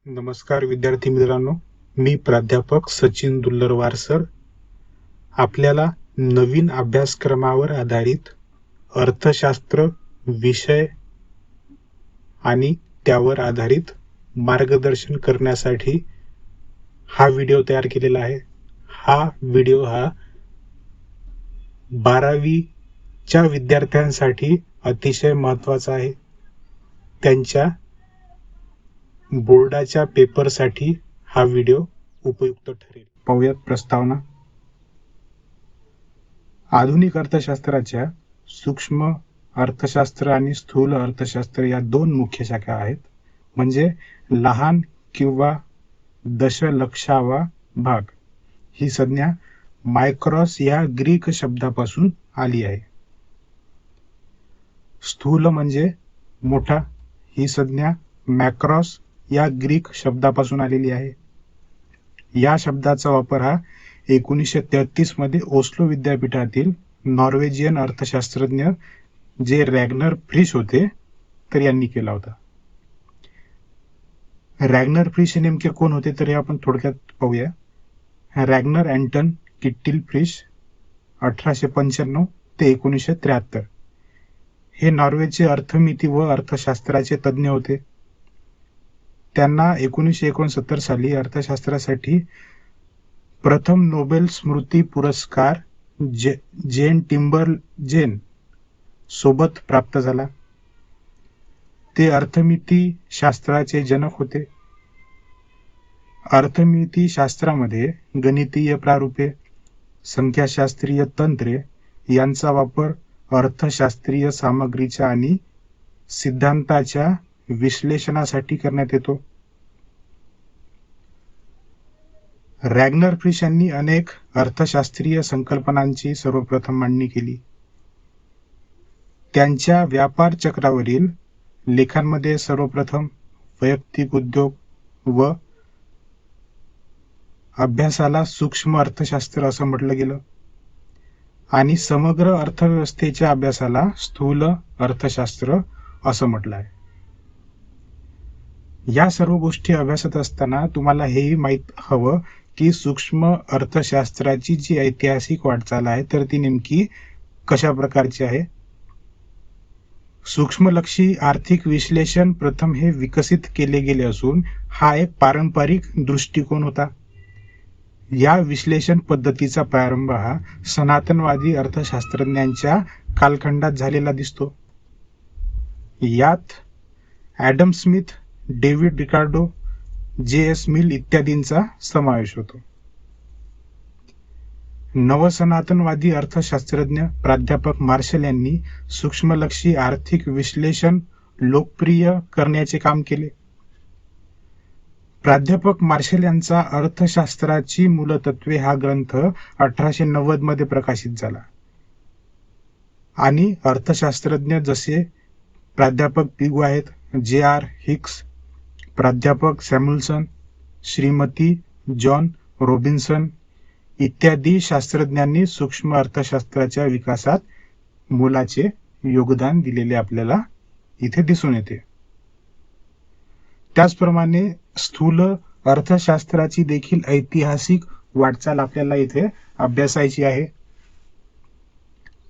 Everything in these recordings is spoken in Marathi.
नमस्कार विद्यार्थी मित्रांनो, मी प्राध्यापक सचिन दुल्लरवार सर आपल्याला नवीन अभ्यासक्रमावर आधारित अर्थशास्त्र विषय आणि त्यावर आधारित मार्गदर्शन करण्यासाठी हा व्हिडिओ तयार केलेला आहे. हा व्हिडिओ 12वीच्या विद्यार्थ्यांसाठी अतिशय महत्त्वाचा आहे. त्यांच्या बोर्डाच्या पेपरसाठी हा व्हिडिओ उपयुक्त ठरेल. पाहूयात प्रस्तावना. आधुनिक अर्थशास्त्राच्या सूक्ष्म अर्थशास्त्र आणि स्थूल अर्थशास्त्र या दोन मुख्य शाखा आहेत. म्हणजे लहान किंवा दशलक्षावा भाग ही संज्ञा मायक्रॉस या ग्रीक शब्दापासून आली आहे. स्थूल म्हणजे मोठा ही संज्ञा मॅक्रॉस या ग्रीक शब्दापासून आलेली आहे. या शब्दाचा वापर 1933 मध्ये ओस्लो विद्यापीठातील नॉर्वेजियन अर्थशास्त्रज्ञ जे रॅग्नर फ्रिश होते तर यांनी केला होता. रॅग्नर फ्रिश नेमके कोण होते तर हे आपण थोडक्यात पाहूया. रॅग्नर अँटन किट्टिल फ्रिश 1895 ते 1973 हे नॉर्वेचे अर्थमिती व अर्थशास्त्राचे तज्ज्ञ होते. त्यांना 1969 साली अर्थशास्त्रासाठी प्रथम नोबेल स्मृती पुरस्कार जेन टिम्बरजेन सोबत प्राप्त झाला. ते अर्थमिती शास्त्राचे जनक होते. अर्थमिती शास्त्रामध्ये गणितीय प्रारूपे, संख्याशास्त्रीय तंत्रे यांचा वापर अर्थशास्त्रीय सामग्रीच्या आणि सिद्धांताच्या विश्लेषणासाठी करण्यात येतो. रॅग्नर फ्रिश यांनी अनेक अर्थशास्त्रीय संकल्पनांची सर्वप्रथम मांडणी केली. त्यांच्या व्यापार चक्रावरील लेखांमध्ये सर्वप्रथम वैयक्तिक उद्योग व अभ्यासाला सूक्ष्म अर्थशास्त्र असं म्हटलं गेलं आणि समग्र अर्थव्यवस्थेच्या अभ्यासाला स्थूल अर्थशास्त्र असं म्हटलं आहे. या सर्व गोष्टी अभ्यासत असताना तुम्हाला हेही माहीत हवं की सूक्ष्म अर्थशास्त्राची जी ऐतिहासिक वाटचाल आहे तर ती नेमकी कशा प्रकारची आहे. सूक्ष्मलक्षी आर्थिक विश्लेषण प्रथम हे विकसित केले गेले असून हा एक पारंपरिक दृष्टिकोन होता. या विश्लेषण पद्धतीचा प्रारंभ सनातनवादी अर्थशास्त्रज्ञांच्या कालखंडात झालेला दिसतो. यात ॲडम स्मिथ, डेव्हिड रिकार्डो, जे.एस. मिल इत्यादींचा समावेश होतो. नवसनातनवादी अर्थशास्त्रज्ञ प्राध्यापक मार्शल यांनी सूक्ष्मलक्षी आर्थिक विश्लेषण लोकप्रिय करण्याचे काम केले. प्राध्यापक मार्शल यांचा अर्थशास्त्राची मूलतत्वे हा ग्रंथ 1890 मध्ये प्रकाशित झाला आणि अर्थशास्त्रज्ञ जसे प्राध्यापक पिगू आहेत, जे.आर. हिक्स, प्राध्यापक सॅम्युएल्सन, श्रीमती जॉन रॉबिन्सन इत्यादी शास्त्रज्ञांनी सूक्ष्म अर्थशास्त्राच्या विकासात मोलाचे योगदान दिलेले आपल्याला इथे दिसून येते. त्याचप्रमाणे स्थूल अर्थशास्त्राची देखील ऐतिहासिक वाटचाल आपल्याला इथे अभ्यासायची आहे.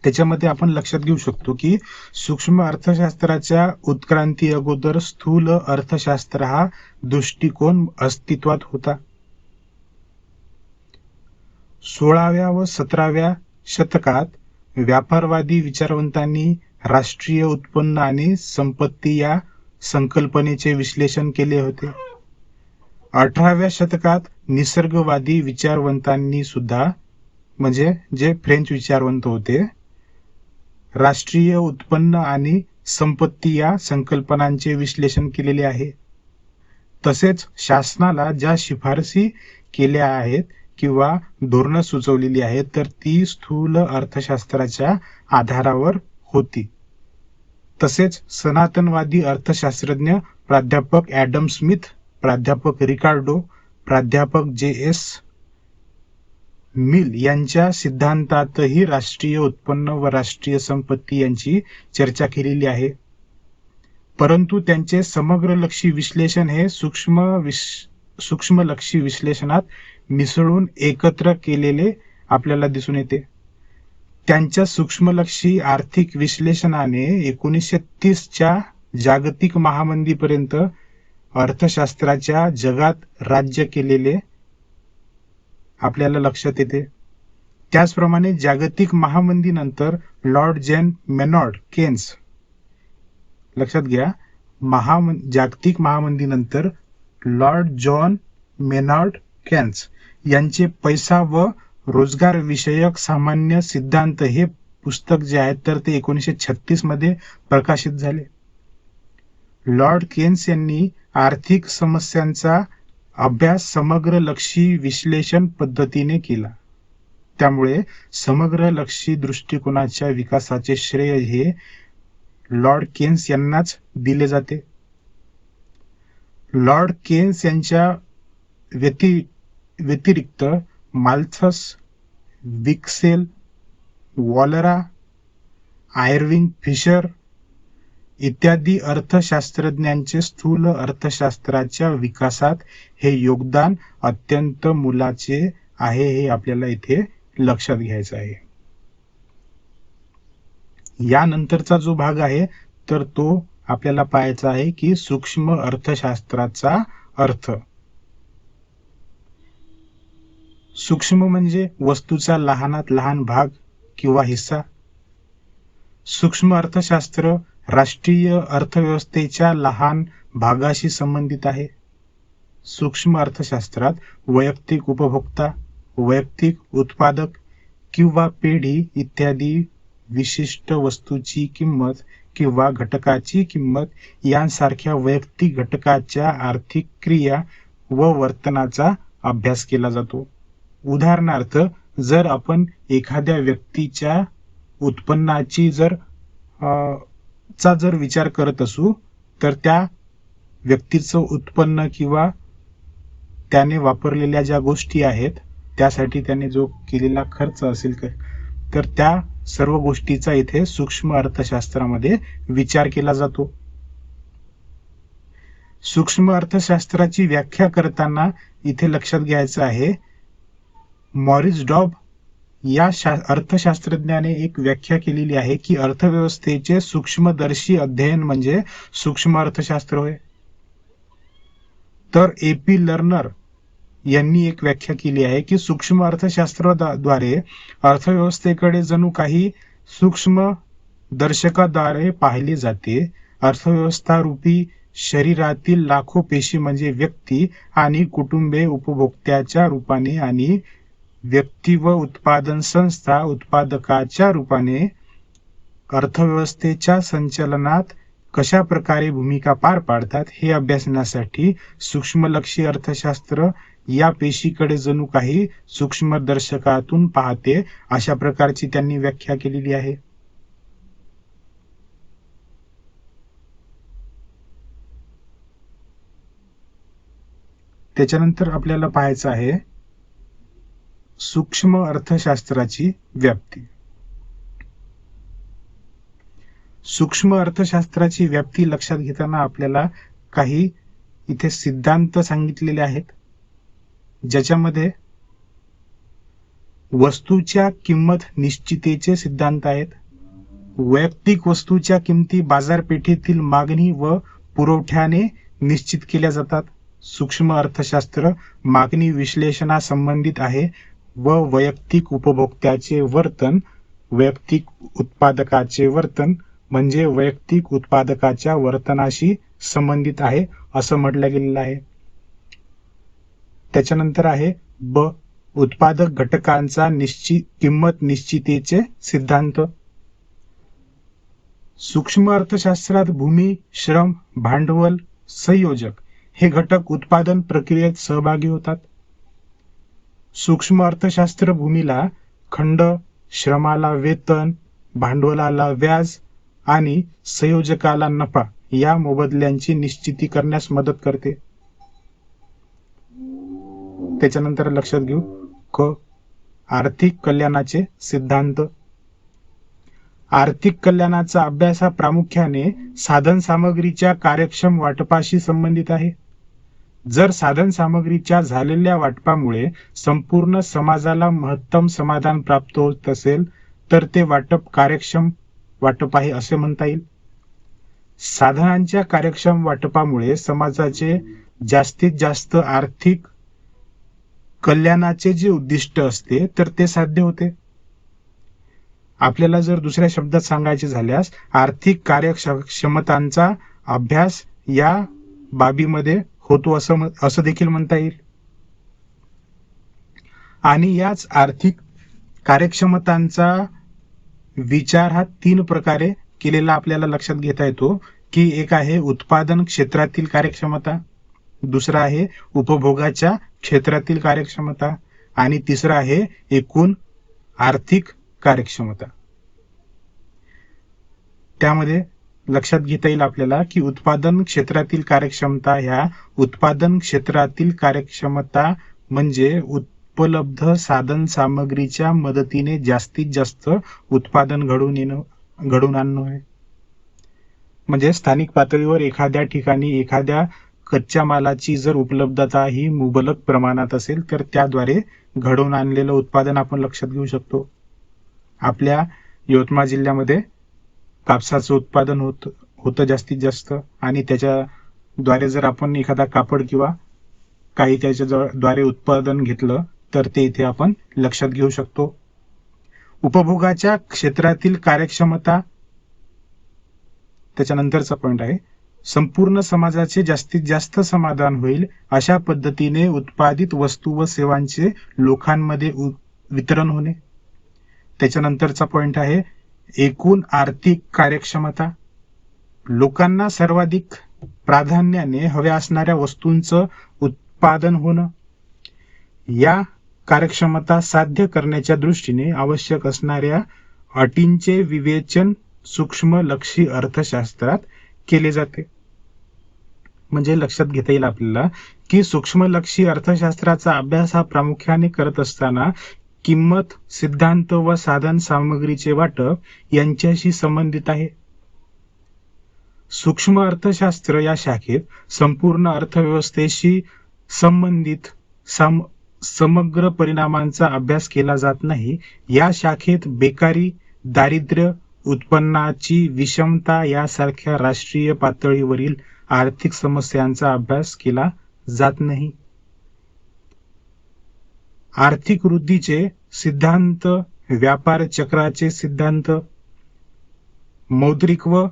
त्याच्यामध्ये आपण लक्षात घेऊ शकतो की सूक्ष्म अर्थशास्त्राच्या उत्क्रांती अगोदर स्थूल अर्थशास्त्र हा दृष्टिकोन अस्तित्वात होता. 16व्या व 17व्या शतकात व्यापारवादी विचारवंतांनी राष्ट्रीय उत्पन्न आणि संपत्ती या संकल्पनेचे विश्लेषण केले होते. 18व्या शतकात निसर्गवादी विचारवंतांनी सुद्धा म्हणजे जे फ्रेंच विचारवंत होते राष्ट्रीय उत्पन्न आणि संपत्ती या संकल्पनांचे विश्लेषण केलेले आहे. तसेच शासनाला ज्या शिफारसी केल्या आहेत किंवा धोरणं सुचवलेली आहेत तर ती स्थूल अर्थशास्त्राच्या आधारावर होती. तसेच सनातनवादी अर्थशास्त्रज्ञ प्राध्यापक ॲडम स्मिथ, प्राध्यापक रिकार्डो, प्राध्यापक जे.एस. मिल यांच्या सिद्धांतातही राष्ट्रीय उत्पन्न व राष्ट्रीय संपत्ती यांची चर्चा केलेली आहे. परंतु त्यांचे समग्रलक्षी विश्लेषण हे सूक्ष्मलक्षी विश्लेषणात मिसळून एकत्र केलेले आपल्याला दिसून येते. त्यांच्या सूक्ष्मलक्षी आर्थिक विश्लेषणाने 1930च्या जागतिक महामंदीपर्यंत अर्थशास्त्राच्या जगात राज्य केलेले आपल्याला लक्षात येते. त्याचप्रमाणे जागतिक महामंदीनंतर लॉर्ड जॉन मेनॉर्ड केन्स, लक्षात घ्या, जागतिक महामंदीनंतर लॉर्ड जॉन मेनॉर्ड केन्स यांचे पैसा व रोजगार विषयक सामान्य सिद्धांत हे पुस्तक जे आहे तर ते 1936 मध्ये प्रकाशित झाले. लॉर्ड केन्स यांनी आर्थिक समस्यांचा अभ्यास समग्रलक्षी विश्लेषण पद्धतीने केला. त्यामुळे समग्रलक्षी दृष्टिकोनाच्या विकासाचे श्रेय हे लॉर्ड केन्स यांनाच दिले जाते. लॉर्ड केन्स यांच्या व्यतिरिक्त माल्थस, विक्सेल, वॉलरा, आयर्विंग फिशर इत्यादी अर्थशास्त्रज्ञांचे स्थूल अर्थशास्त्राच्या विकासात हे योगदान अत्यंत मोलाचे आहे, हे आपल्याला इथे लक्षात घ्यायचं आहे. यानंतरचा जो भाग आहे तर तो आपल्याला पाहायचा आहे की सूक्ष्म अर्थशास्त्राचा अर्थ. सूक्ष्म म्हणजे वस्तूचा लहानात लहान भाग किंवा हिस्सा. सूक्ष्म अर्थशास्त्र राष्ट्रीय अर्थव्यवस्थेच्या लहान भागाशी संबंधित आहे. सूक्ष्म अर्थशास्त्रात वैयक्तिक उपभोक्ता, वैयक्तिक उत्पादक किंवा पेढी इत्यादी विशिष्ट वस्तूची किंमत किंवा घटकाची किंमत यांसारख्या वैयक्तिक घटकाच्या आर्थिक क्रिया व वर्तनाचा अभ्यास केला जातो. उदाहरणार्थ, जर आपण एखाद्या व्यक्तीच्या उत्पन्नाची जर विचार करत असू तर त्या व्यक्तीचं उत्पन्न किंवा त्याने वापरलेल्या ज्या गोष्टी आहेत त्यासाठी त्याने जो केलेला खर्च असेल तर त्या सर्व गोष्टीचा इथे सूक्ष्म अर्थशास्त्रामध्ये विचार केला जातो. सूक्ष्म अर्थशास्त्राची व्याख्या करताना इथे लक्षात घ्यायचं आहे, मॉरिस डॉब या अर्थशास्त्रज्ञाने एक व्याख्या केलेली आहे की अर्थव्यवस्थेचे सूक्ष्मदर्शी अध्ययन म्हणजे सूक्ष्म अर्थशास्त्र होय. तर AP लर्नर यांनी एक व्याख्या केली आहे की सूक्ष्म अर्थशास्त्राद्वारे अर्थव्यवस्थेकडे जणू काही सूक्ष्म दर्शकाद्वारे पाहिले जाते. अर्थव्यवस्था रूपी शरीरातील लाखो पेशी म्हणजे व्यक्ती आणि कुटुंबे उपभोक्त्याच्या रूपाने आणि व्यक्ती व उत्पादन संस्था उत्पादकाच्या रूपाने अर्थव्यवस्थेच्या संचालनात कशा प्रकारे भूमिका पार पाडतात हे अभ्यासण्यासाठी सूक्ष्मलक्षी अर्थशास्त्र या पेशीकडे जणू काही सूक्ष्मदर्शकातून पाहते, अशा प्रकारची त्यांनी व्याख्या केलेली आहे. त्याच्यानंतर आपल्याला पाहायचं आहे सूक्ष्म अर्थशास्त्राची व्याप्ती. सूक्ष्म अर्थशास्त्राची व्याप्ती लक्षात घेताना आपल्याला काही इथे सिद्धांत सांगितलेले आहेत, ज्याच्यामध्ये वस्तूच्या किंमत निश्चितेचे सिद्धांत आहेत. वैयक्तिक वस्तूच्या किमती बाजारपेठेतील मागणी व पुरवठ्याने निश्चित केल्या जातात. सूक्ष्म अर्थशास्त्र मागणी विश्लेषणासंबंधित आहे व वैयक्तिक उपभोक्त्याचे वर्तन, वैयक्तिक उत्पादकाचे वर्तन म्हणजे वैयक्तिक उत्पादकाच्या वर्तनाशी संबंधित आहे असं म्हटलं गेलेलं आहे. त्याच्यानंतर आहे उत्पादक घटकांचा किंमत निश्चितेचे सिद्धांत. सूक्ष्म अर्थशास्त्रात भूमी, श्रम, भांडवल, संयोजक हे घटक उत्पादन प्रक्रियेत सहभागी होतात. सूक्ष्म अर्थशास्त्र भूमीला खंड, श्रमाला वेतन, भांडवलाला व्याज आणि संयोजकाला नफा या मोबदल्यांची निश्चिती करण्यास मदत करते. त्याच्यानंतर लक्षात घेऊ आर्थिक कल्याणाचे सिद्धांत. आर्थिक कल्याणाचा अभ्यास हा प्रामुख्याने साधन सामग्रीच्या कार्यक्षम वाटपाशी संबंधित आहे. जर साधन सामग्रीच्या झालेल्या वाटपामुळे संपूर्ण समाजाला महत्तम समाधान प्राप्त होत असेल तर ते वाटप कार्यक्षम वाटप आहे असे म्हणता येईल. साधनांच्या कार्यक्षम वाटपामुळे समाजाचे जास्तीत जास्त आर्थिक कल्याणाचे जे उद्दिष्ट असते तर ते साध्य होते. आपल्याला जर दुसऱ्या शब्दात सांगायचे झाल्यास आर्थिक कार्यक्षमतांचा अभ्यास या बाबीमध्ये होतो असं देखील म्हणता येईल. आणि याच आर्थिक कार्यक्षमतांचा विचार हा 3 प्रकारे केलेला आपल्याला लक्षात घेता येतो की एक आहे उत्पादन क्षेत्रातील कार्यक्षमता, दुसरा आहे उपभोगाच्या क्षेत्रातील कार्यक्षमता आणि तिसरा आहे एकूण आर्थिक कार्यक्षमता. त्यामध्ये लक्षात घेता येईल आपल्याला की उत्पादन क्षेत्रातील कार्यक्षमता ह्या उत्पादन क्षेत्रातील कार्यक्षमता म्हणजे उपलब्ध साधन सामग्रीच्या मदतीने जास्तीत जास्त उत्पादन घडून आणणं आहे. म्हणजे स्थानिक पातळीवर एखाद्या ठिकाणी एखाद्या कच्च्या मालाची जर उपलब्धता ही मुबलक प्रमाणात असेल तर त्याद्वारे घडवून आणलेलं उत्पादन आपण लक्षात घेऊ शकतो. आपल्या यवतमाळ जिल्ह्यामध्ये कापसाचं उत्पादन होतं जास्तीत जास्त आणि त्याच्याद्वारे जर आपण एखादा कापड किंवा काही त्याच्याद्वारे उत्पादन घेतलं तर ते इथे आपण लक्षात घेऊ शकतो. उपभोगाच्या क्षेत्रातील कार्यक्षमता त्याच्यानंतरचा पॉइंट आहे. संपूर्ण समाजाचे जास्तीत जास्त समाधान होईल अशा पद्धतीने उत्पादित वस्तू व सेवांचे लोकांमध्ये वितरण होणे. त्याच्यानंतरचा पॉइंट आहे एकूण आर्थिक कार्यक्षमता. लोकांना सर्वाधिक प्राधान्याने हव्या असणाऱ्या वस्तूंचं उत्पादन होणं. या कार्यक्षमता साध्य करण्याच्या दृष्टीने आवश्यक असणाऱ्या अटींचे विवेचन सूक्ष्मलक्षी अर्थशास्त्रात केले जाते. म्हणजे लक्षात घेता येईल आपल्याला की सूक्ष्मलक्षी अर्थशास्त्राचा अभ्यास हा प्रामुख्याने करत असताना किंमत सिद्धांत व साधन सामग्रीचे वाटप यांच्याशी संबंधित आहे. सूक्ष्म अर्थशास्त्र या शाखेत संपूर्ण अर्थव्यवस्थेशी संबंधित समग्र परिणामांचा अभ्यास केला जात नाही. या शाखेत बेकारी, दारिद्र्य, उत्पन्नाची विषमता यासारख्या राष्ट्रीय पातळीवरील आर्थिक समस्यांचा अभ्यास केला जात नाही. आर्थिक वृद्धीचे सिद्धांत, व्यापार चक्राचे सिद्धांत, मौद्रिक व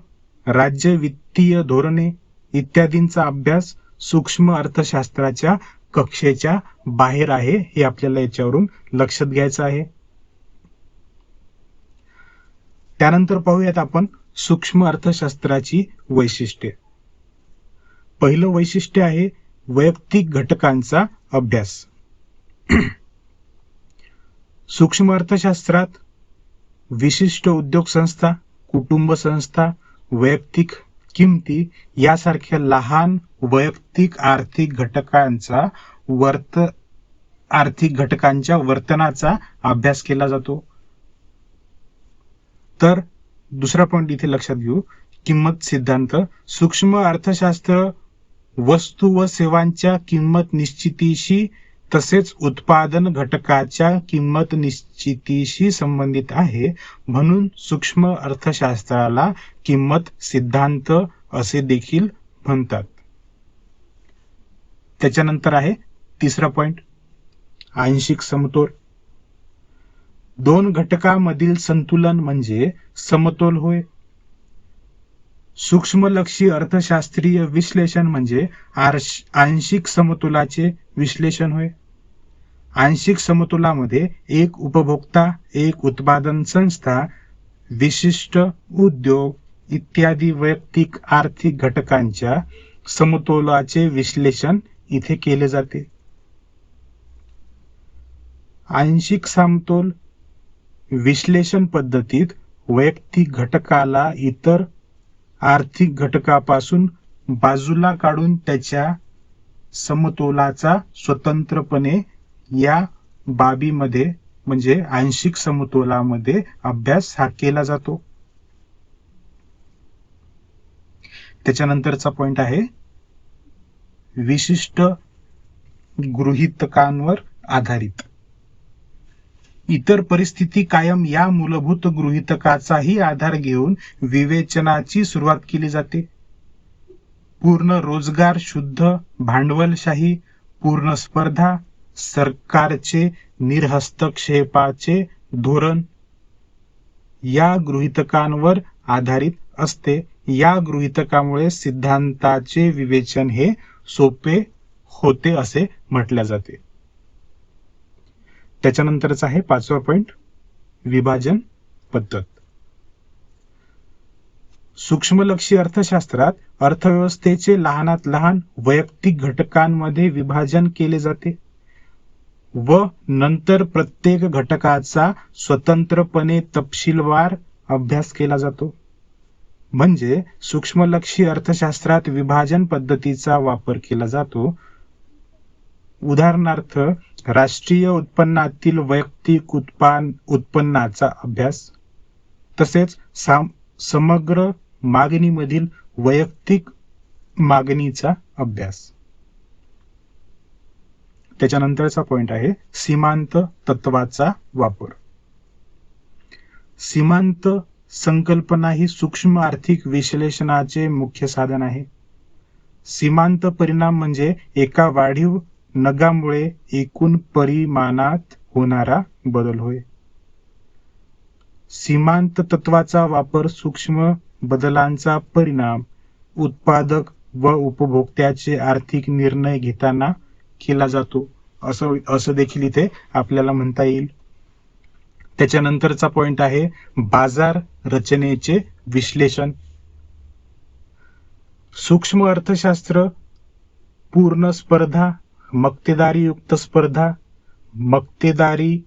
राज्य वित्तीय धोरणे इत्यादींचा अभ्यास सूक्ष्म अर्थशास्त्राच्या कक्षेच्या बाहेर आहे हे आपल्याला याच्यावरून लक्षात घ्यायचं आहे. त्यानंतर पाहूयात आपण सूक्ष्म अर्थशास्त्राची वैशिष्ट्ये. पहिलं वैशिष्ट्य आहे वैयक्तिक घटकांचा अभ्यास. सूक्ष्म अर्थशास्त्रात विशिष्ट उद्योग संस्था, कुटुंब संस्था, वैयक्तिक किमती यासारख्या लहान वैयक्तिक आर्थिक घटकांच्या वर्तनाचा अभ्यास केला जातो. तर दुसरा पॉइंट इथे लक्षात घेऊ, किंमत सिद्धांत. सूक्ष्म अर्थशास्त्र वस्तू व सेवांच्या किंमत निश्चितीशी तसेच उत्पादन घटकाच्या किंमत निश्चितीशी संबंधित आहे. म्हणून सूक्ष्म अर्थशास्त्राला किंमत सिद्धांत असे देखील म्हणतात. त्याच्यानंतर आहे तिसरा पॉइंट, आंशिक समतोल. दोन घटकांमधील संतुलन म्हणजे समतोल होय. सूक्ष्मलक्षी अर्थशास्त्रीय विश्लेषण म्हणजे आंशिक समतोलाचे विश्लेषण होय. आंशिक समतोलामध्ये एक उपभोक्ता, एक उत्पादन संस्था, विशिष्ट उद्योग इत्यादी वैयक्तिक आर्थिक घटकांच्या समतोलाचे विश्लेषण इथे केले जाते. आंशिक समतोल विश्लेषण पद्धतीत वैयक्तिक घटकाला इतर आर्थिक घटकापासून बाजूला काढून त्याच्या समतोलाचा स्वतंत्रपणे या बाबीमध्ये म्हणजे आंशिक समतोलामध्ये अभ्यास हा केला जातो. त्याच्यानंतरचा पॉइंट आहे विशिष्ट गृहीतकांवर आधारित. इतर परिस्थिती कायम या मूलभूत गृहीतकाचाही आधार घेऊन विवेचनाची सुरुवात केली जाते. पूर्ण रोजगार, शुद्ध भांडवलशाही, पूर्ण स्पर्धा, सरकारचे निर्हस्तक्षेपाचे धोरण या गृहीतकांवर आधारित असते. या गृहीतकामुळे सिद्धांताचे विवेचन हे सोपे होते असे म्हटले जाते. त्याच्यानंतरचा आहे 5वा पॉइंट विभाजन पद्धत. सूक्ष्मलक्षी अर्थशास्त्रात अर्थव्यवस्थेचे लहानात लहान वैयक्तिक घटकांमध्ये विभाजन केले जाते व नंतर प्रत्येक घटकाचा स्वतंत्रपणे तपशीलवार अभ्यास केला जातो. म्हणजे सूक्ष्मलक्षी अर्थशास्त्रात विभाजन पद्धतीचा वापर केला जातो. उदाहरणार्थ राष्ट्रीय उत्पन्नातील वैयक्तिक उत्पन्नाचा अभ्यास, तसेच समग्र मागणीमधील वैयक्तिक मागणीचा अभ्यास. त्याच्यानंतरचा पॉइंट आहे सीमांत तत्वाचा वापर. सीमांत संकल्पना ही सूक्ष्म आर्थिक विश्लेषणाचे मुख्य साधन आहे. सीमांत परिणाम म्हणजे एका वाढीव नगामुळे एकूण परिमाणात होणारा बदल होय. सीमांत तत्वाचा वापर सूक्ष्म बदलांचा परिणाम उत्पादक व उपभोक्त्याचे आर्थिक निर्णय घेताना केला जातो असं देखील इथे आपल्याला म्हणता येईल. त्याच्यानंतरचा पॉइंट आहे बाजार रचनेचे विश्लेषण. सूक्ष्म अर्थशास्त्र पूर्ण स्पर्धा, मक्तेदारीयुक्त स्पर्धा, मक्तेदारी,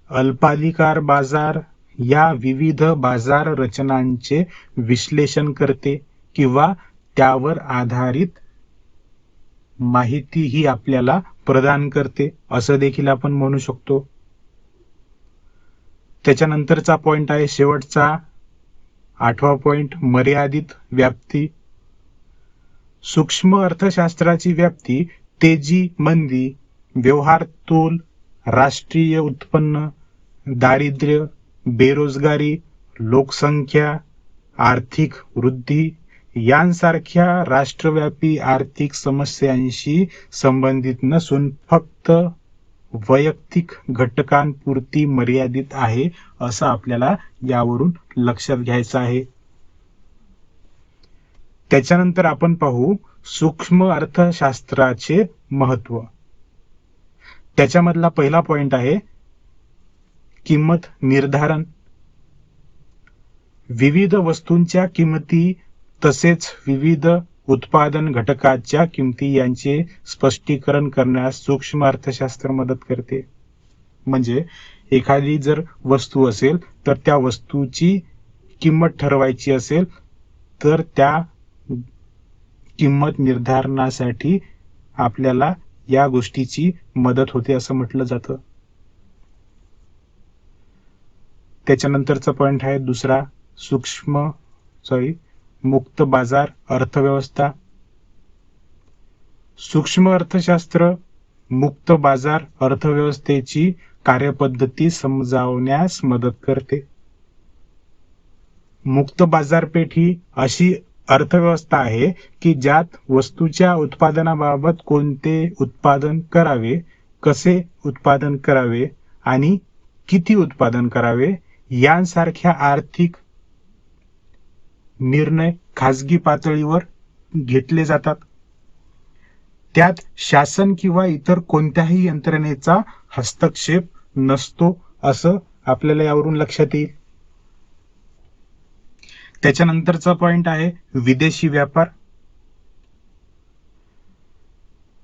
अल्पाधिकार बाजार या विविध बाजार रचनांचे विश्लेषण करते किंवा त्यावर आधारित माहिती ही आपल्याला प्रदान करते असं देखील आपण म्हणू शकतो. त्याच्यानंतरचा पॉइंट आहे शेवटचा 8वा पॉइंट मर्यादित व्याप्ती. सूक्ष्म अर्थशास्त्राची व्याप्ती तेजी मंदी, व्यवहार तोल, राष्ट्रीय उत्पन्न, दारिद्र्य, बेरोजगारी, लोकसंख्या, आर्थिक वृद्धी यांसारख्या राष्ट्रव्यापी आर्थिक समस्यांशी संबंधित नसून फक्त वैयक्तिक घटकांपुरती मर्यादित आहे असं आपल्याला यावरून लक्षात घ्यायचं आहे. त्याच्यानंतर आपण पाहू सूक्ष्म अर्थशास्त्राचे महत्व. त्याच्यामधला पहिला पॉइंट आहे किंमत निर्धारण. विविध वस्तूंच्या किंमती तसेच विविध उत्पादन घटकाच्या किंमती यांचे स्पष्टीकरण करण्यास सूक्ष्म अर्थशास्त्र मदत करते. म्हणजे एखादी जर वस्तू असेल तर त्या वस्तूची किंमत ठरवायची असेल तर त्या किंमत निर्धारणासाठी आपल्याला या गोष्टीची मदत होते असं म्हटलं जातं. त्याच्यानंतरचा पॉइंट आहे दुसरा मुक्त बाजार अर्थव्यवस्था. सूक्ष्म अर्थशास्त्र मुक्त बाजार अर्थव्यवस्थेची कार्यपद्धती समजावण्यास मदत करते. मुक्त बाजारपेठ ही अशी अर्थव्यवस्था आहे की ज्यात वस्तूच्या उत्पादनाबाबत कोणते उत्पादन करावे, कसे उत्पादन करावे आणि किती उत्पादन करावे यांसारख्या आर्थिक निर्णय खाजगी पातळीवर घेतले जातात. त्यात शासन किंवा इतर कोणत्याही यंत्रणेचा हस्तक्षेप नसतो असं आपल्याला यावरून लक्षात येईल. त्याच्यानंतरचा पॉइंट आहे विदेशी व्यापार.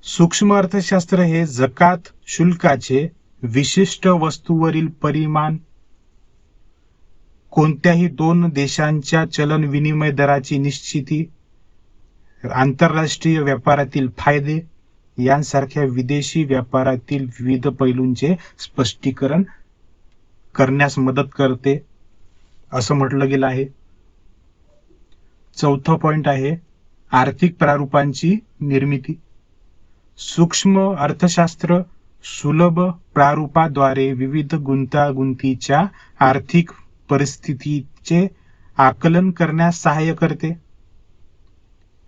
सूक्ष्म अर्थशास्त्र हे जकात शुल्काचे विशिष्ट वस्तूवरील परिमाण, कोणत्याही दोन देशांच्या चलन विनिमय दराची निश्चिती, आंतरराष्ट्रीय व्यापारातील फायदे यांसारख्या विदेशी व्यापारातील विविध पैलूंचे स्पष्टीकरण करण्यास मदत करते असं म्हटलं गेलं आहे. चौथा पॉइंट आहे आर्थिक प्रारूपांची निर्मिती. सूक्ष्म अर्थशास्त्र सुलभ प्रारूपाद्वारे विविध गुंतागुंतीच्या आर्थिक परिस्थितीचे आकलन करण्यास सहाय्य करते.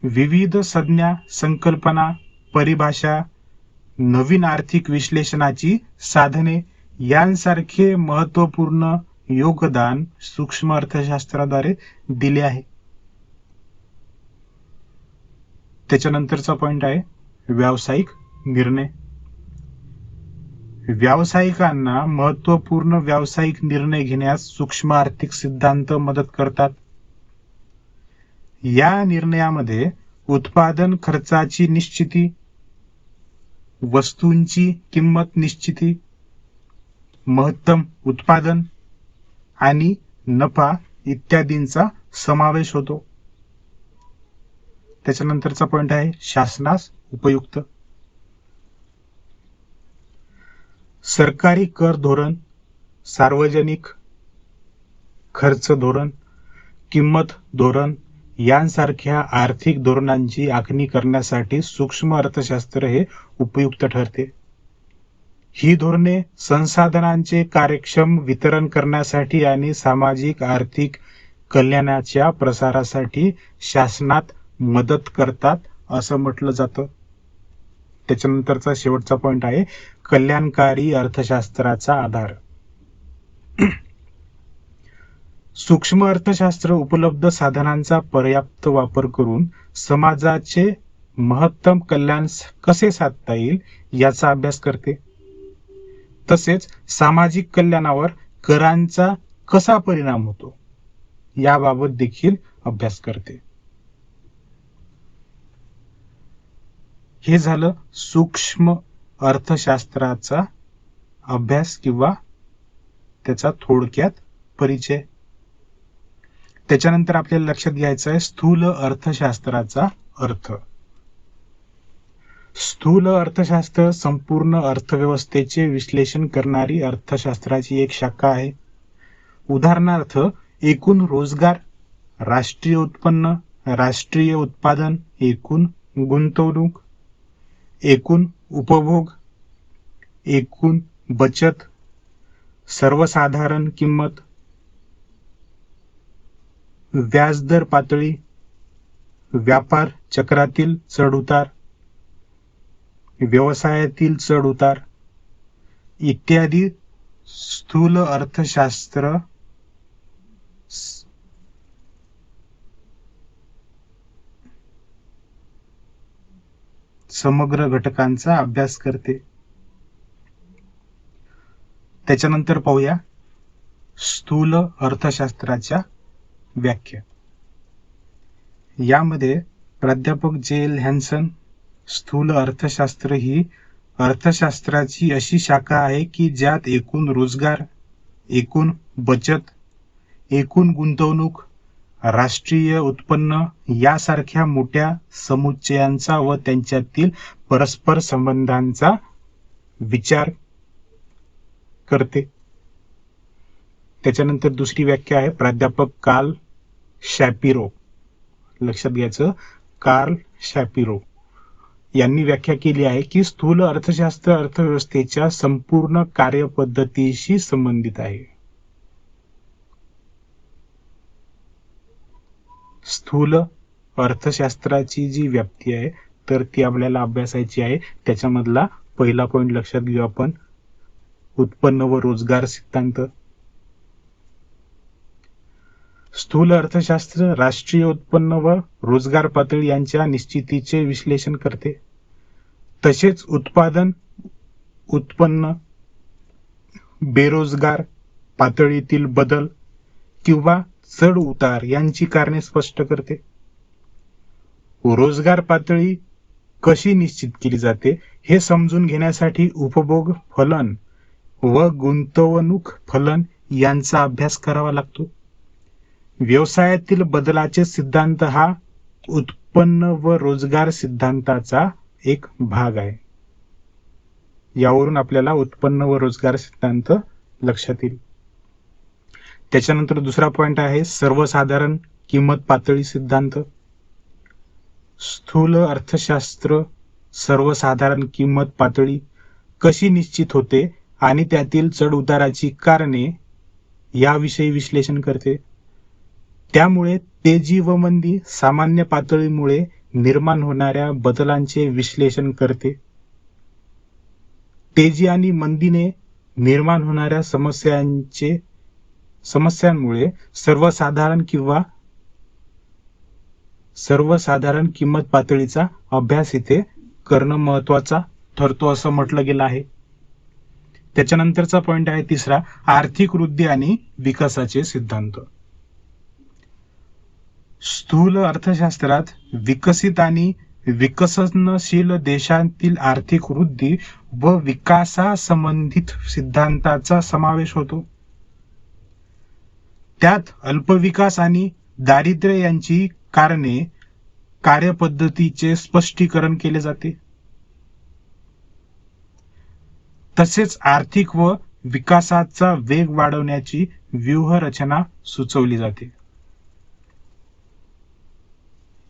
विविध संज्ञा, संकल्पना, परिभाषा, नवीन आर्थिक विश्लेषणाची साधने यांसारखे महत्त्वपूर्ण योगदान सूक्ष्म अर्थशास्त्राद्वारे दिले आहे. त्याच्यानंतरचा पॉइंट आहे व्यावसायिक निर्णय. व्यावसायिकांना महत्त्वपूर्ण व्यावसायिक निर्णय घेण्यास सूक्ष्म आर्थिक सिद्धांत मदत करतात. या निर्णयामध्ये उत्पादन खर्चाची निश्चिती, वस्तूंची किंमत निश्चिती, महत्तम उत्पादन आणि नफा इत्यादींचा समावेश होतो. त्याच्यानंतरचा पॉइंट आहे शासनास उपयुक्त. सरकारी कर धोरण, सार्वजनिक खर्च धोरण, किंमत धोरण यांसारख्या आर्थिक धोरणांची आखणी करण्यासाठी सूक्ष्म अर्थशास्त्र हे उपयुक्त ठरते. ही धोरणे संसाधनांचे कार्यक्षम वितरण करण्यासाठी आणि सामाजिक आर्थिक कल्याणाच्या प्रसारासाठी शासनात मदत करतात असं म्हटलं जातं. त्याच्यानंतरचा शेवटचा पॉइंट आहे कल्याणकारी अर्थशास्त्राचा आधार. सूक्ष्म अर्थशास्त्र उपलब्ध साधनांचा पर्याप्त वापर करून समाजाचे महत्तम कल्याण कसे साधता येईल याचा अभ्यास करते. तसेच सामाजिक कल्याणावर करांचा कसा परिणाम होतो याबाबत देखील अभ्यास करते. हे झालं सूक्ष्म अर्थशास्त्राचा अभ्यास किंवा त्याचा थोडक्यात परिचय. त्याच्यानंतर आपल्याला लक्षात घ्यायचं आहे स्थूल अर्थशास्त्राचा अर्थ. स्थूल अर्थशास्त्र संपूर्ण अर्थव्यवस्थेचे विश्लेषण करणारी अर्थशास्त्राची एक शाखा आहे. उदाहरणार्थ एकूण रोजगार, राष्ट्रीय उत्पन्न, राष्ट्रीय उत्पादन, एकूण गुंतवणूक, एकूण उपभोग, एकूण बचत, सर्वसाधारण किंमत, व्याजदर पातळी, व्यापार चक्रातील चढउतार, व्यवसायातील चढउतार इत्यादी स्थूल अर्थशास्त्र समग्र घटकांचा अभ्यास करते. त्याच्यानंतर पाहूया स्थूल अर्थशास्त्राच्या व्याख्या. यामध्ये प्राध्यापक जे.एल. हॅन्सन स्थूल अर्थशास्त्र ही अर्थशास्त्राची अशी शाखा आहे की ज्यात एकूण रोजगार, एकूण बचत, एकूण गुंतवणूक, राष्ट्रीय उत्पन्न यासारख्या मोठ्या समुच्चयांचा व त्यांच्यातील परस्पर संबंधांचा विचार करते. त्याच्यानंतर दुसरी व्याख्या आहे प्राध्यापक कार्ल शॅपिरो. लक्षात घ्यायचं, कार्ल शॅपिरो यांनी व्याख्या केली आहे की स्थूल अर्थशास्त्र अर्थव्यवस्थेच्या संपूर्ण कार्यपद्धतीशी संबंधित आहे. स्थूल अर्थशास्त्राची जी व्याप्ती आहे तर ती आपल्याला अभ्यासायची आहे. त्याच्यामधला पहिला पॉइंट लक्षात घेऊ आपण, उत्पन्न व रोजगार सिद्धांत. स्थूल अर्थशास्त्र राष्ट्रीय उत्पन्न व रोजगार पातळी यांच्या निश्चितीचे विश्लेषण करते. तसेच उत्पादन, उत्पन्न, बेरोजगार पातळीतील बदल किंवा चढ उतार यांची कारणे स्पष्ट करते. रोजगार पातळी कशी निश्चित केली जाते हे समजून घेण्यासाठी उपभोग फलन व गुंतवणूक फलन यांचा अभ्यास करावा लागतो. व्यवसायातील बदलाचे सिद्धांत हा उत्पन्न व रोजगार सिद्धांताचा एक भाग आहे. यावरून आपल्याला उत्पन्न व रोजगार सिद्धांत लक्षात येईल. त्याच्यानंतर दुसरा पॉइंट आहे सर्वसाधारण किंमत पातळी सिद्धांत. स्थूल अर्थशास्त्र सर्वसाधारण किंमत पातळी कशी निश्चित होते आणि त्यातील चढउताराची कारणे याविषयी विश्लेषण करते. त्यामुळे तेजी व मंदी सामान्य पातळीमुळे निर्माण होणाऱ्या बदलांचे विश्लेषण करते. तेजी आणि मंदीने निर्माण होणाऱ्या समस्यांमुळे सर्वसाधारण किंमत पातळीचा अभ्यास इथे करणं महत्वाचा ठरतो असं म्हटलं गेलं आहे. त्याच्यानंतरचा पॉइंट आहे तिसरा, आर्थिक वृद्धी आणि विकासाचे सिद्धांत. स्थूल अर्थशास्त्रात विकसित आणि विकसनशील देशांतील आर्थिक वृद्धी व विकासासंबंधित सिद्धांताचा समावेश होतो. त्यात अल्पविकास आणि दारिद्र्य यांची कारणे कार्यपद्धतीचे स्पष्टीकरण केले जाते. तसेच आर्थिक व विकासाचा वेग वाढवण्याची व्यूहरचना सुचवली जाते.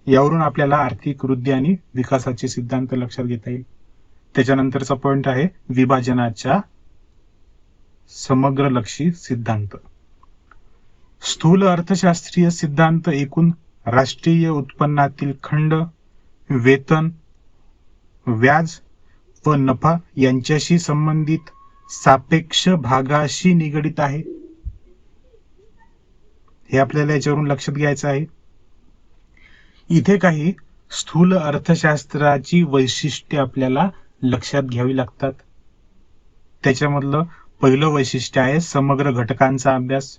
यावरून आपल्याला आर्थिक वृद्धी आणि विकासाचे सिद्धांत लक्षात घेता येईल. त्याच्यानंतरचा पॉइंट आहे विभाजनाच्या समग्रलक्षी सिद्धांत. स्थूल अर्थशास्त्रीय सिद्धांत एकूण राष्ट्रीय उत्पन्नातील खंड, वेतन, व्याज व नफा यांच्याशी संबंधित सापेक्ष भागाशी निगडित आहे. हे आपल्याला याच्यावरून लक्षात घ्यायचं आहे. इथे काही स्थूल अर्थशास्त्राची वैशिष्ट्ये आपल्याला लक्षात घ्यावी लागतात. त्याच्यामधलं पहिलं वैशिष्ट्य आहे समग्र घटकांचा अभ्यास.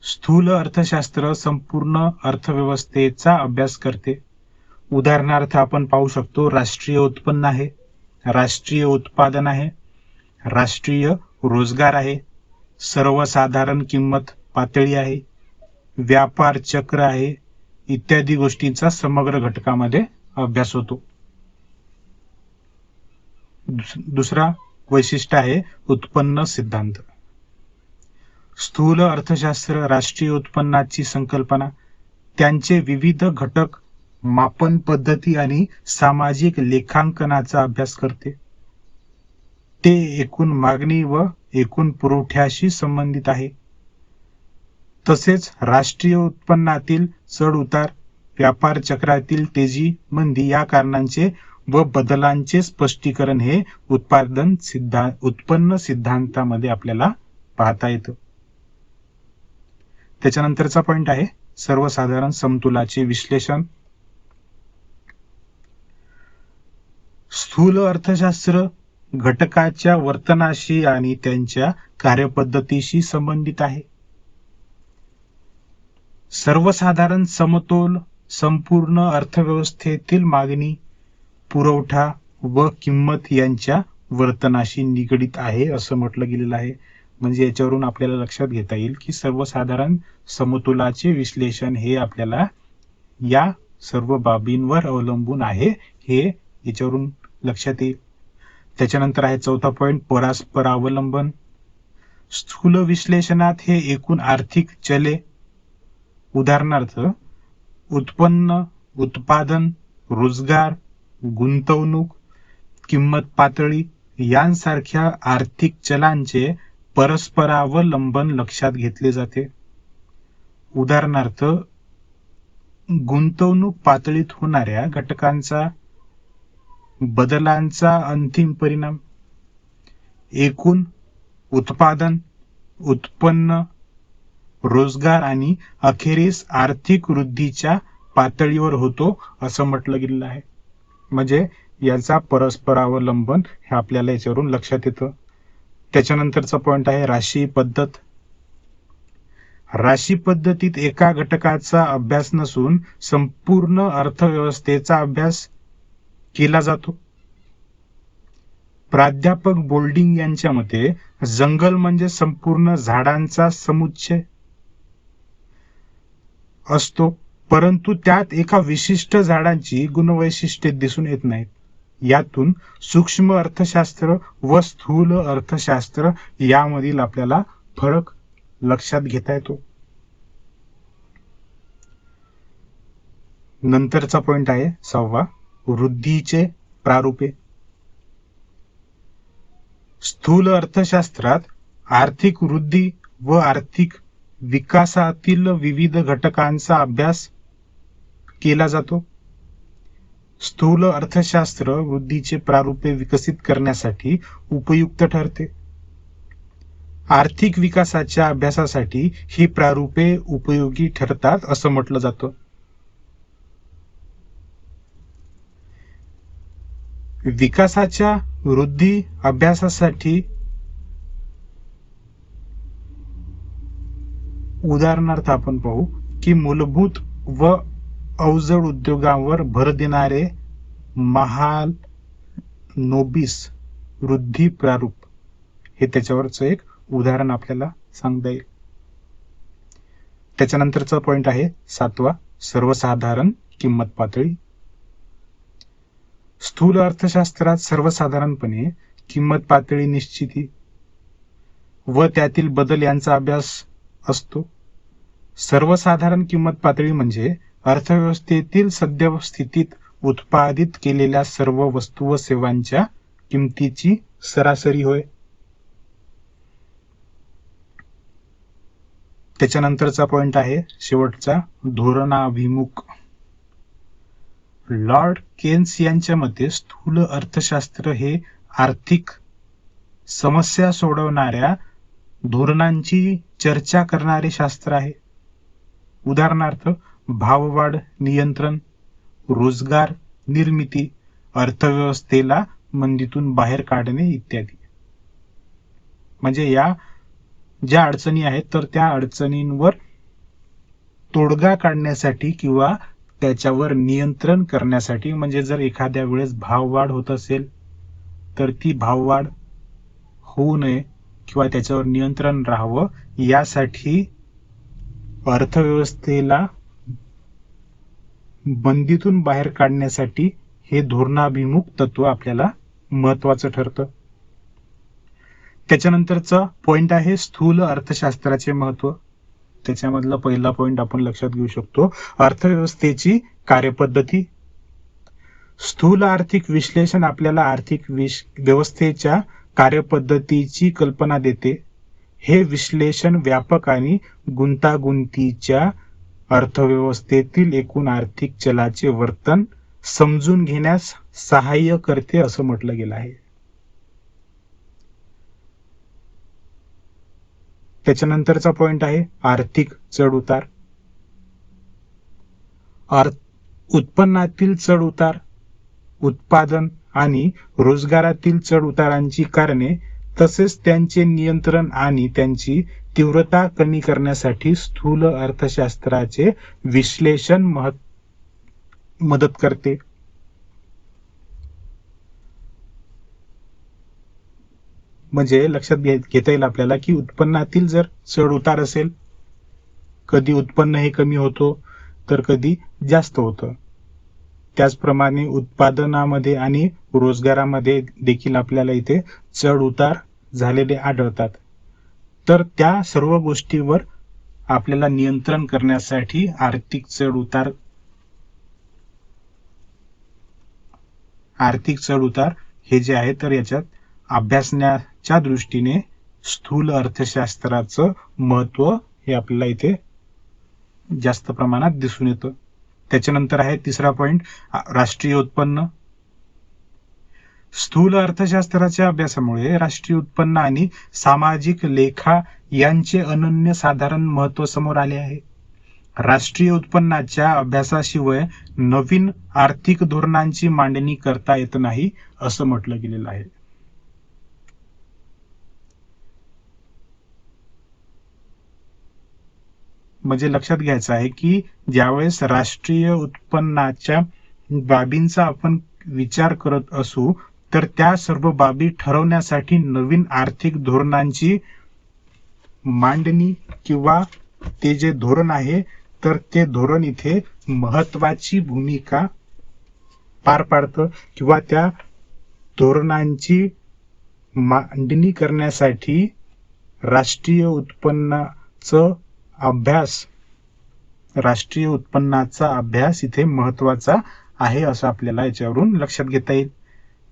स्थूल अर्थशास्त्र संपूर्ण अर्थव्यवस्थेचा अभ्यास करते. उदाहरणार्थ आपण पाहू शकतो, राष्ट्रीय उत्पन्न आहे, राष्ट्रीय उत्पादन आहे, राष्ट्रीय रोजगार आहे, सर्वसाधारण किंमत पातळी आहे, व्यापार चक्र आहे, इत्यादी गोष्टींचा समग्र घटकामध्ये अभ्यास होतो. दुसरा वैशिष्ट्य आहे उत्पन्न सिद्धांत. स्थूल अर्थशास्त्र राष्ट्रीय उत्पन्नाची संकल्पना, त्यांचे विविध घटक, मापन पद्धती आणि सामाजिक लेखांकनाचा अभ्यास करते. ते एकूण मागणी व एकूण पुरवठ्याशी संबंधित आहे. तसेच राष्ट्रीय उत्पन्नातील चढ उतार, व्यापार चक्रातील तेजी मंदी या कारणांचे व बदलांचे स्पष्टीकरण हे उत्पन्न सिद्धांतामध्ये आपल्याला पाहता येतं. त्याच्यानंतरचा पॉइंट आहे सर्वसाधारण समतोलाचे विश्लेषण. स्थूल अर्थशास्त्र घटकाच्या वर्तनाशी आणि त्यांच्या कार्यपद्धतीशी संबंधित आहे. सर्वसाधारण समतोल संपूर्ण अर्थव्यवस्थेतील मागणी, पुरवठा व किंमत यांच्या वर्तनाशी निगडित आहे असं म्हटलं गेलेलं आहे. म्हणजे याच्यावरून आपल्याला लक्षात घेता येईल की सर्वसाधारण समतोलाचे विश्लेषण हे आपल्याला या सर्व बाबींवर अवलंबून आहे, हे याच्यावरून लक्षात येईल. त्याच्यानंतर आहे चौथा पॉइंट, परस्पर अवलंबन. स्थूल विश्लेषणात हे एकूण आर्थिक चले, उदाहरणार्थ उत्पन्न, उत्पादन, रोजगार, गुंतवणूक, किंमत पातळी यांसारख्या आर्थिक चलांचे परस्परावलंबन लक्षात घेतले जाते. उदाहरणार्थ गुंतवणूक पातळीत होणाऱ्या घटकांचा बदलांचा अंतिम परिणाम एकूण उत्पादन, उत्पन्न, रोजगार आणि अखेरीस आर्थिक वृद्धीच्या पातळीवर होतो असं म्हटलं गेलेलं आहे. म्हणजे याचा परस्परावलंबन हे आपल्याला याच्यावरून लक्षात येतं. त्याच्यानंतरचा पॉइंट आहे राशी पद्धत. राशी पद्धतीत एका घटकाचा अभ्यास नसून संपूर्ण अर्थव्यवस्थेचा अभ्यास केला जातो. प्राध्यापक बोल्डिंग यांच्या मते जंगल म्हणजे संपूर्ण झाडांचा समुच्चय असतो, परंतु त्यात एका विशिष्ट झाडांची गुणवैशिष्ट्ये दिसून येत नाहीत. यातून सूक्ष्म अर्थशास्त्र व स्थूल अर्थशास्त्र यामधील आपल्याला फरक लक्षात घेता येतो. नंतरचा पॉइंट आहे 6वा, वृद्धीचे प्रारूपे. स्थूल अर्थशास्त्रात आर्थिक वृद्धी व आर्थिक विकासातील विविध घटकांचा अभ्यास केला जातो. स्थूल अर्थशास्त्र वृद्धीचे प्रारूपे विकसित करण्यासाठी उपयुक्त ठरते. आर्थिक विकासाच्या अभ्यासासाठी ही प्रारूपे उपयोगी ठरतात असं म्हटलं जातं. विकासाच्या वृद्धी अभ्यासासाठी उदाहरणार्थ आपण पाहू की मूलभूत व अवजड उद्योगांवर भर देणारे महालनोबिस वृद्धी प्रारूप हे त्याच्यावरच एक उदाहरण आपल्याला सांगता येईल. त्याच्यानंतरचा पॉइंट आहे 7वा, सर्वसाधारण किंमत पातळी. स्थूल अर्थशास्त्रात सर्वसाधारणपणे किंमत पातळी निश्चिती व त्यातील बदल यांचा अभ्यास असतो. सर्वसाधारण किंमत पातळी म्हणजे अर्थव्यवस्थेतील सद्यस्थितीत उत्पादित केलेल्या सर्व वस्तू व सेवांच्या किमतीची सरासरी होय. त्याच्यानंतरचा पॉइंट आहे शेवटचा, धोरणाभिमुख. लॉर्ड केन्स यांच्या मते स्थूल अर्थशास्त्र हे आर्थिक समस्या सोडवणाऱ्या धोरणांची चर्चा करणारे शास्त्र आहे. उदाहरणार्थ भाववाढ नियंत्रण, रोजगार निर्मिती, अर्थव्यवस्थेला मंदीतून बाहेर काढणे इत्यादी. म्हणजे या ज्या अडचणी आहेत तर त्या अडचणींवर तोडगा काढण्यासाठी किंवा त्याच्यावर नियंत्रण करण्यासाठी, म्हणजे जर एखाद्या वेळेस भाववाढ होत असेल तर ती भाववाढ होऊ नये किंवा त्याच्यावर नियंत्रण राहावं यासाठी अर्थव्यवस्थेला बंदीतून बाहेर काढण्यासाठी हे धोरणाभिमुख तत्व आपल्याला महत्वाचं ठरतं. त्याच्यानंतरचा पॉइंट आहे स्थूल अर्थशास्त्राचे महत्व. त्याच्यामधला पहिला पॉइंट आपण लक्षात घेऊ शकतो, अर्थव्यवस्थेची कार्यपद्धती. स्थूल आर्थिक विश्लेषण आपल्याला आर्थिक व्यवस्थेच्या कार्यपद्धतीची कल्पना देते. हे विश्लेषण व्यापक आणि गुंतागुंतीच्या अर्थव्यवस्थेतील एकूण आर्थिक चलाचे वर्तन समजून घेण्यास सहाय्य करते असं म्हटलं गेलं आहे. त्याच्यानंतरचा पॉइंट आहे आर्थिक चढ-उतार. उत्पन्नातील चढ-उतार, उत्पादन आणि रोजगारातील चढ-उतारांची कारणे तसेच त्यांचे नियंत्रण आणि त्यांची तीव्रता कमी करण्यासाठी स्थूल अर्थशास्त्राचे विश्लेषण मदत करते. म्हणजे लक्षात घेता येईल आपल्याला की उत्पन्नातील जर चढ उतार असेल, कधी उत्पन्न हे कमी होतो तर कधी जास्त होतं. त्याचप्रमाणे उत्पादनामध्ये आणि रोजगारामध्ये देखील आपल्याला इथे चढ उतार झालेले आढळतात. तर त्या सर्व गोष्टीवर आपल्याला नियंत्रण करण्यासाठी आर्थिक चढ उतार हे जे आहे तर याच्यात अभ्यासण्याच्या दृष्टीने स्थूल अर्थशास्त्राचं महत्व हे आपल्याला इथे जास्त प्रमाणात दिसून येतं. त्याच्यानंतर आहे तिसरा पॉइंट, राष्ट्रीय उत्पन्न. स्थूल अर्थशास्त्राच्या अभ्यासामुळे राष्ट्रीय उत्पन्न आणि सामाजिक लेखा यांचे अनन्यसाधारण महत्व समोर आले आहे. राष्ट्रीय उत्पन्नाच्या अभ्यासाशिवाय नवीन आर्थिक धोरणांची मांडणी करता येत नाही असं म्हटलं गेलेलं आहे. म्हणजे लक्षात घ्यायचं आहे की ज्यावेळेस राष्ट्रीय उत्पन्नाच्या बाबींचा आपण विचार करत असू तर त्या सर्व बाबी ठरवण्यासाठी नवीन आर्थिक धोरणांची मांडणी किंवा ते जे धोरण आहे तर ते धोरण इथे महत्वाची भूमिका पार पाडतं किंवा त्या धोरणांची मांडणी करण्यासाठी राष्ट्रीय उत्पन्नाचं अभ्यास राष्ट्रीय उत्पन्नाचा अभ्यास इथे महत्वाचा आहे असं आपल्याला याच्यावरून लक्षात घेता येईल.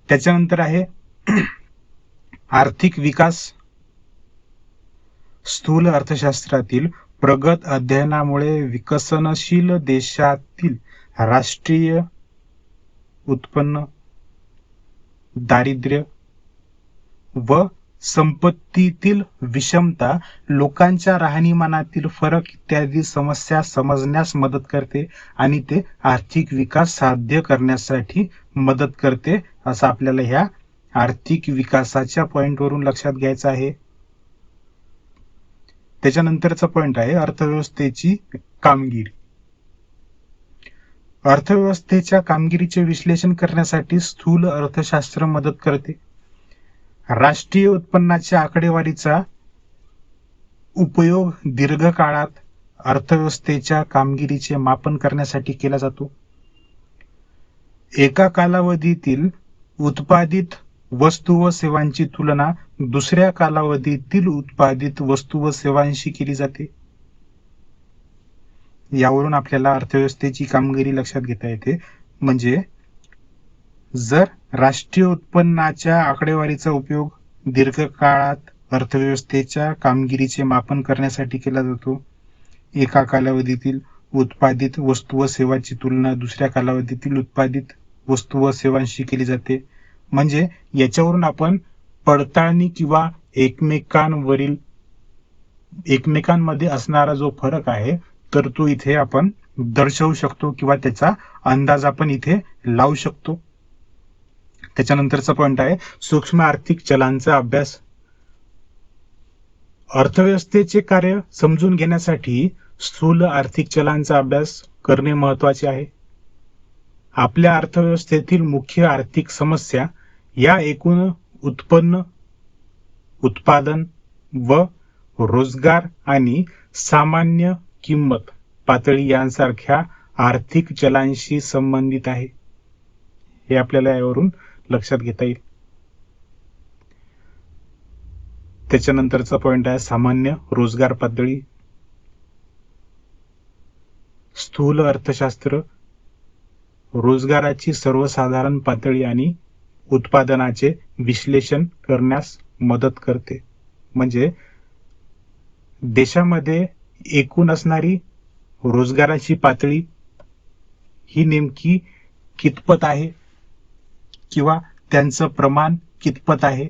त्याच्यानंतर आहे आर्थिक विकास. स्थूल अर्थशास्त्रातील प्रगत अध्ययनामुळे विकसनशील देशातील राष्ट्रीय उत्पन्न, दारिद्र्य व संपत्तीतील विषमता, लोकांच्या राहणीमानातील फरक इत्यादी समस्या समजण्यास मदत करते आणि ते आर्थिक विकास साध्य करण्यासाठी मदत करते असं आपल्याला ह्या आर्थिक विकासाच्या पॉइंटवरून लक्षात घ्यायचं आहे. त्याच्यानंतरचा पॉइंट आहे अर्थव्यवस्थेची कामगिरी. अर्थव्यवस्थेच्या कामगिरीचे विश्लेषण करण्यासाठी स्थूल अर्थशास्त्र मदत करते. राष्ट्रीय उत्पन्नाच्या आकडेवारीचा उपयोग दीर्घकाळात अर्थव्यवस्थेच्या कामगिरीचे मापन करण्यासाठी केला जातो. एका कालावधीतील उत्पादित वस्तू व सेवांची तुलना दुसऱ्या कालावधीतील उत्पादित वस्तू व सेवांशी केली जाते. यावरून आपल्याला अर्थव्यवस्थेची कामगिरी लक्षात घेता येते. म्हणजे जर राष्ट्रीय उत्पन्नाच्या आकडेवारीचा उपयोग दीर्घकाळात अर्थव्यवस्थेच्या कामगिरीचे मापन करण्यासाठी केला जातो. एका कालावधीतील उत्पादित वस्तू व सेवांची तुलना दुसऱ्या कालावधीतील उत्पादित वस्तू व सेवांशी केली जाते. म्हणजे याच्यावरून आपण पडताळणी किंवा एकमेकांमध्ये असणारा जो फरक आहे तर तो इथे आपण दर्शवू शकतो किंवा त्याचा अंदाज आपण इथे लावू शकतो. त्याच्यानंतरचा पॉइंट आहे सूक्ष्म आर्थिक चलांचा अभ्यास. अर्थव्यवस्थेचे कार्य समजून घेण्यासाठी स्थूल आर्थिक चलांचा अभ्यास करणे महत्वाचे आहे. आपल्या अर्थव्यवस्थेतील मुख्य आर्थिक समस्या या एकूण उत्पन्न, उत्पादन व रोजगार आणि सामान्य किंमत पातळी यांसारख्या आर्थिक चलांशी संबंधित आहे. हे आपल्याला यावरून लक्षात घेता येईल. त्याच्यानंतरचा पॉइंट आहे सामान्य रोजगार पातळी. स्थूल अर्थशास्त्र रोजगाराची सर्वसाधारण पातळी आणि उत्पादनाचे विश्लेषण करण्यास मदत करते. म्हणजे देशामध्ये एकूण असणारी रोजगाराची पातळी ही नेमकी कितपत आहे किंवा त्यांचं प्रमाण कितपत आहे.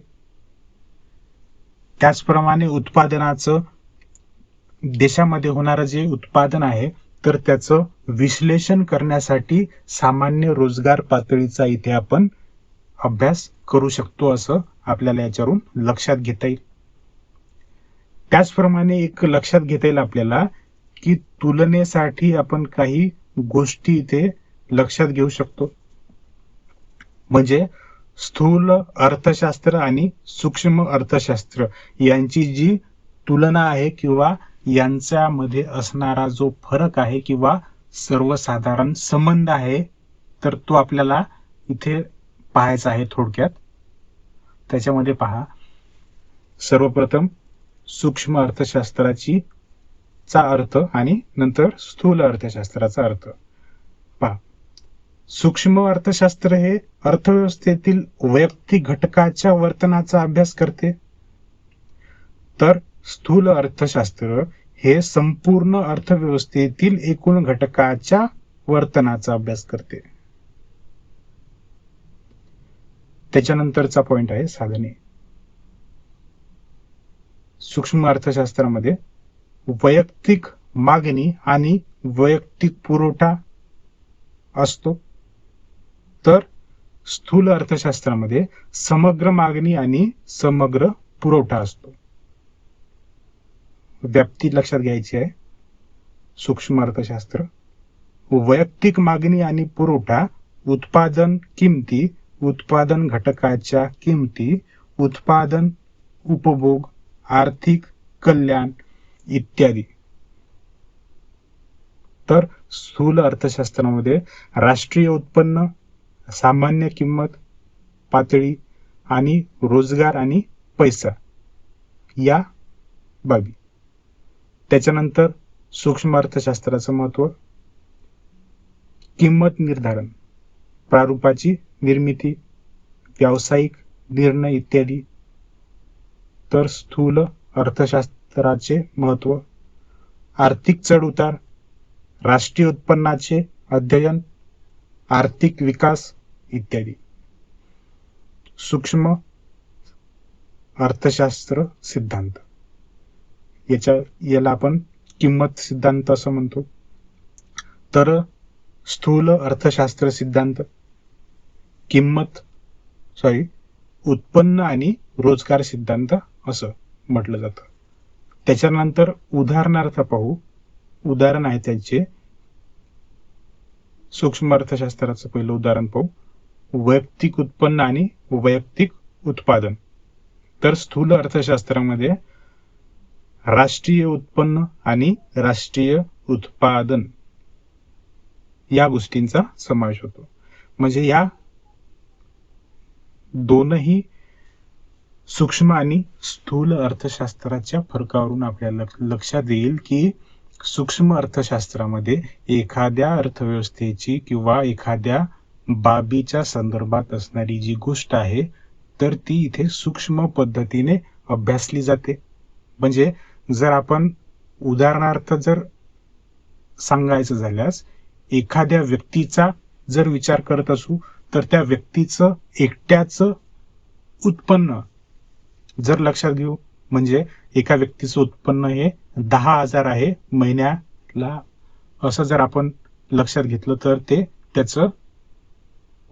त्याचप्रमाणे उत्पादनाचं देशामध्ये होणारं जे उत्पादन आहे तर त्याचं विश्लेषण करण्यासाठी सामान्य रोजगार पातळीचा इथे आपण अभ्यास करू शकतो असं आपल्याला याच्यावरून लक्षात घेता येईल. त्याचप्रमाणे एक लक्षात घेता येईल आपल्याला की तुलनेसाठी आपण काही गोष्टी इथे लक्षात घेऊ शकतो. म्हणजे स्थूल अर्थशास्त्र आणि सूक्ष्म अर्थशास्त्र यांची जी तुलना आहे किंवा यांच्यामध्ये असणारा जो फरक आहे किंवा सर्वसाधारण संबंध आहे तर तो आपल्याला इथे पाहायचा आहे. थोडक्यात त्याच्यामध्ये पहा, सर्वप्रथम सूक्ष्म अर्थशास्त्राची चा अर्थ आणि नंतर स्थूल अर्थशास्त्राचा अर्थ पहा. सूक्ष्म अर्थशास्त्र हे अर्थव्यवस्थेतील वैयक्तिक घटकाच्या वर्तनाचा अभ्यास करते, तर स्थूल अर्थशास्त्र हे संपूर्ण अर्थव्यवस्थेतील एकूण घटकाच्या वर्तनाचा अभ्यास करते. त्याच्यानंतरचा पॉइंट आहे साधने. सूक्ष्म अर्थशास्त्रामध्ये वैयक्तिक मागणी आणि वैयक्तिक पुरवठा असतो, तर स्थूल अर्थशास्त्रामध्ये समग्र मागणी आणि समग्र पुरवठा असतो. व्याप्ती लक्षात घ्यायची आहे. सूक्ष्म अर्थशास्त्र वैयक्तिक मागणी आणि पुरवठा, उत्पादन किमती, उत्पादन घटकाच्या किमती, उत्पादन उपभोग, आर्थिक कल्याण इत्यादी. तर स्थूल अर्थशास्त्रामध्ये राष्ट्रीय उत्पन्न, सामान्य किंमत पातळी आणि रोजगार आणि पैसा या बाबी. त्याच्यानंतर सूक्ष्म अर्थशास्त्राचं महत्व, किंमत निर्धारण, प्रारूपाची निर्मिती, व्यावसायिक निर्णय इत्यादी. तर स्थूल अर्थशास्त्राचे महत्व, आर्थिक चढ उतार, राष्ट्रीय उत्पन्नाचे अध्ययन, आर्थिक विकास इत्यादी. सूक्ष्म अर्थशास्त्र सिद्धांत, याला आपण किंमत सिद्धांत असं म्हणतो. तर स्थूल अर्थशास्त्र सिद्धांत उत्पन्न आणि रोजगार सिद्धांत असं म्हटलं जातं. त्याच्यानंतर उदाहरणार्थ पाहू. उदाहरण आहे त्याचे. सूक्ष्म अर्थशास्त्राचं पहिलं उदाहरण पाहू, वैयक्तिक उत्पन्न आणि वैयक्तिक उत्पादन. तर स्थूल अर्थशास्त्रामध्ये राष्ट्रीय उत्पन्न आणि राष्ट्रीय उत्पादन या गोष्टींचा समावेश होतो. म्हणजे या दोनही सूक्ष्म आणि स्थूल अर्थशास्त्राच्या फरकावरून आपल्याला लक्षात येईल की सूक्ष्म अर्थशास्त्रामध्ये एखाद्या अर्थव्यवस्थेची किंवा एखाद्या बाबीच्या संदर्भात असणारी जी गोष्ट आहे तर ती इथे सूक्ष्म पद्धतीने अभ्यासली जाते. म्हणजे जर आपण उदाहरणार्थ जर सांगायचं झाल्यास, एखाद्या व्यक्तीचा जर विचार करत असू तर त्या व्यक्तीचं एकट्याचं उत्पन्न जर लक्षात घेऊ, म्हणजे एका व्यक्तीचं उत्पन्न हे 10,000 आहे महिन्याला, असं जर आपण लक्षात घेतलं तर ते त्याचं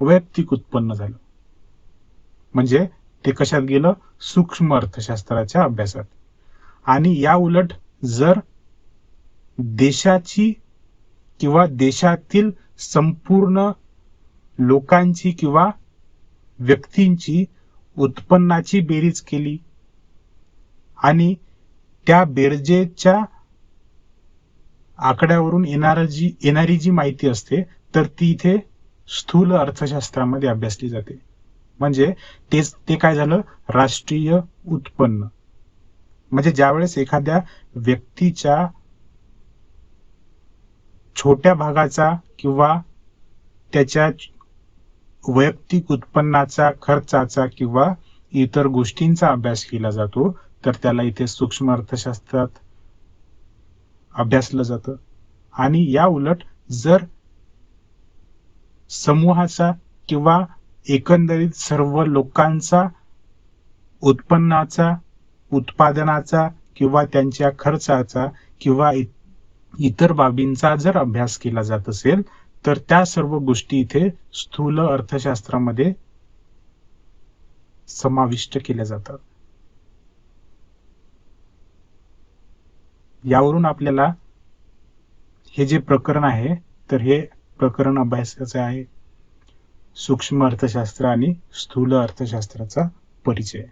वैयक्तिक उत्पन्न झालं. म्हणजे ते कशात गेलं? सूक्ष्म अर्थशास्त्राच्या अभ्यासात. आणि या उलट जर देशाची किंवा देशातील संपूर्ण लोकांची किंवा व्यक्तींची उत्पन्नाची बेरीज केली आणि त्या बेरजेच्या आकड्यावरून येणारी जी माहिती असते तर ती इथे स्थूल अर्थशास्त्रामध्ये अभ्यासली जाते. म्हणजे ते काय झालं? राष्ट्रीय उत्पन्न. म्हणजे ज्यावेळेस एखाद्या व्यक्तीच्या छोट्या भागाचा किंवा त्याच्या वैयक्तिक उत्पन्नाचा, खर्चाचा किंवा इतर गोष्टींचा अभ्यास केला जातो तर त्याला इथे सूक्ष्म अर्थशास्त्रात अभ्यासलं जातं. आणि या उलट जर समूहाचा किंवा एकंदरीत सर्व लोकांचा उत्पन्नाचा, उत्पादनाचा किंवा त्यांच्या खर्चाचा किंवा इतर बाबींचा जर अभ्यास केला जात असेल तर त्या सर्व गोष्टी इथे स्थूल अर्थशास्त्रामध्ये समाविष्ट केल्या जातात. यावरून आपल्याला हे जे प्रकरण आहे तर हे प्रकरण अभ्यासाचे आहे सूक्ष्म अर्थशास्त्र आणि स्थूल अर्थशास्त्राचा परिचय.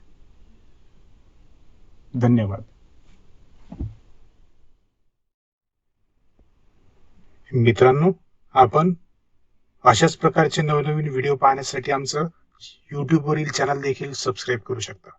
धन्यवाद. मित्रांनो, आपण अशाच प्रकारचे नवनवीन व्हिडिओ पाहण्यासाठी आमचं YouTube वरील चॅनल देखील सबस्क्राईब करू शकता.